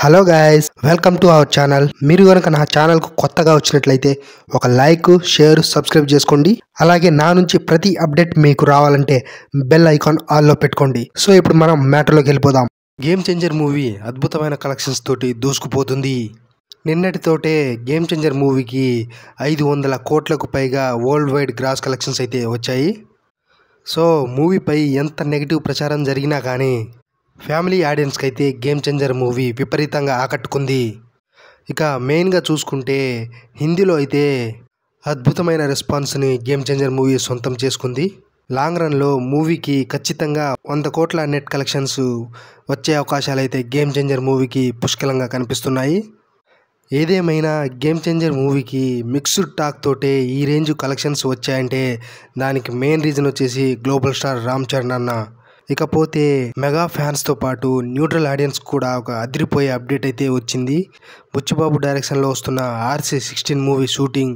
Hello guys, welcome to our channel. మీరు కనుక నా ఛానల్కు కొత్తగా వచ్చినట్లయితే ఒక లైక్, షేర్, సబ్స్క్రైబ్ చేసుకోండి. అలాగే నా నుంచి ప్రతి అప్డేట్ మీకు రావాలంటే బెల్ ఐకాన్ ఆల్లో పెట్టుకోండి. సో ఇప్పుడు మనం మ్యాటర్లోకి వెళ్ళిపోదాం. గేమ్ చేంజర్ మూవీ అద్భుతమైన కలెక్షన్స్ తోటి దూసుకుపోతుంది. నిన్నటితోటే గేమ్ చేంజర్ మూవీకి 500 కోట్లకు పైగా వరల్డ్ వైడ్ గ్రాస్ కలెక్షన్స్ అయితే వచ్చాయి. సో మూవీపై ఎంత నెగిటివ్ ప్రచారం జరిగినా కానీ ఫ్యామిలీ ఆడియన్స్కి అయితే గేమ్ చేంజర్ మూవీ విపరీతంగా ఆకట్టుకుంది. ఇక మెయిన్గా చూసుకుంటే హిందీలో అయితే అద్భుతమైన రెస్పాన్స్ని గేమ్ చేంజర్ మూవీ సొంతం చేసుకుంది. లాంగ్ రన్లో మూవీకి ఖచ్చితంగా 100 కోట్ల నెట్ కలెక్షన్స్ వచ్చే అవకాశాలు అయితే గేమ్ చేంజర్ మూవీకి పుష్కలంగా కనిపిస్తున్నాయి. ఏదేమైనా గేమ్ చేంజర్ మూవీకి మిక్స్డ్ టాక్ తోటే ఈ రేంజ్ కలెక్షన్స్ వచ్చాయంటే దానికి మెయిన్ రీజన్ వచ్చేసి గ్లోబల్ స్టార్ రామ్ చరణ్ అన్న. ఇకపోతే మెగా ఫ్యాన్స్తో పాటు న్యూట్రల్ ఆడియన్స్ కూడా ఒక అదిరిపోయే అప్డేట్ అయితే వచ్చింది. బుచ్చిబాబు డైరెక్షన్లో వస్తున్న RC16 మూవీ షూటింగ్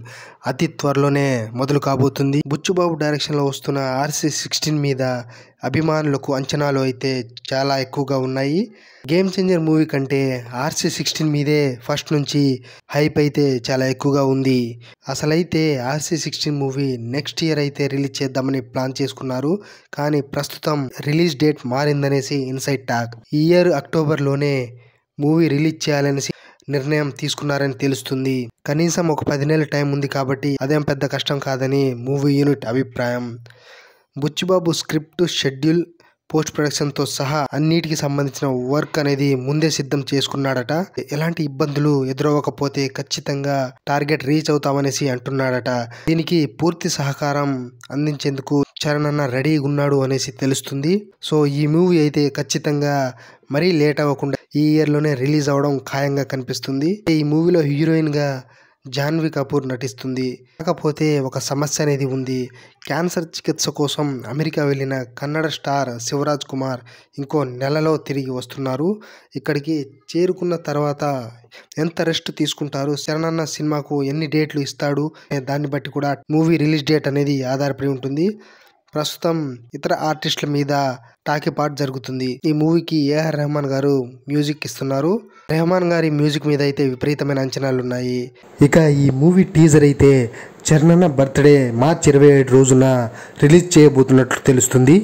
అతి త్వరలోనే మొదలు కాబోతుంది. బుచ్చిబాబు డైరెక్షన్లో వస్తున్న RC16 మీద అభిమానులకు అంచనాలు అయితే చాలా ఎక్కువగా ఉన్నాయి. గేమ్ చేంజర్ మూవీ కంటే RC16 మీదే ఫస్ట్ నుంచి హైప్ అయితే చాలా ఎక్కువగా ఉంది. అసలైతే RC16 మూవీ నెక్స్ట్ ఇయర్ అయితే రిలీజ్ చేద్దామని ప్లాన్ చేసుకున్నారు. కానీ ప్రస్తుతం రిలీజ్ డేట్ మారిందనేసి ఇన్సైడ్ టాక్. ఈ ఇయర్ అక్టోబర్లోనే మూవీ రిలీజ్ చేయాలనేసి నిర్ణయం తీసుకున్నారని తెలుస్తుంది. కనీసం ఒక 10 నెలల టైం ఉంది కాబట్టి అదేం పెద్ద కష్టం కాదని మూవీ యూనిట్ అభిప్రాయం. బుచ్చిబాబు స్క్రిప్ట్, షెడ్యూల్, పోస్ట్ ప్రొడక్షన్తో సహా అన్నిటికి సంబంధించిన వర్క్ అనేది ముందే సిద్ధం చేసుకున్నాడట. ఎలాంటి ఇబ్బందులు ఎదురవ్వకపోతే ఖచ్చితంగా టార్గెట్ రీచ్ అవుతామనేసి అంటున్నాడట. దీనికి పూర్తి సహకారం అందించేందుకు చరణ్ అన్న రెడీగా ఉన్నాడు అనేసి తెలుస్తుంది. సో ఈ మూవీ అయితే ఖచ్చితంగా మరీ లేట్ అవ్వకుండా ఈ ఇయర్లోనే రిలీజ్ అవ్వడం ఖాయంగా కనిపిస్తుంది. ఈ మూవీలో హీరోయిన్గా జాన్వీ కపూర్ నటిస్తుంది. కాకపోతే ఒక సమస్య అనేది ఉంది. క్యాన్సర్ చికిత్స కోసం అమెరికా వెళ్ళిన కన్నడ స్టార్ శివరాజ్ కుమార్ ఇంకో నెలలో తిరిగి వస్తున్నారు. ఇక్కడికి చేరుకున్న తర్వాత ఎంత రెస్ట్ తీసుకుంటారు, చరణ్ అన్న సినిమాకు ఎన్ని డేట్లు ఇస్తాడు దాన్ని బట్టి కూడా మూవీ రిలీజ్ డేట్ అనేది ఆధారపడి ఉంటుంది. ప్రస్తుతం ఇతర ఆర్టిస్టుల మీద టాకీపాట్ జరుగుతుంది. ఈ మూవీకి AR రెహమాన్ గారు మ్యూజిక్ ఇస్తున్నారు. రెహమాన్ గారి మ్యూజిక్ మీద అయితే విపరీతమైన అంచనాలు ఉన్నాయి. ఇక ఈ మూవీ టీజర్ అయితే చరణ్ అన్న బర్త్డే మార్చి 27 రోజున రిలీజ్ చేయబోతున్నట్లు తెలుస్తుంది.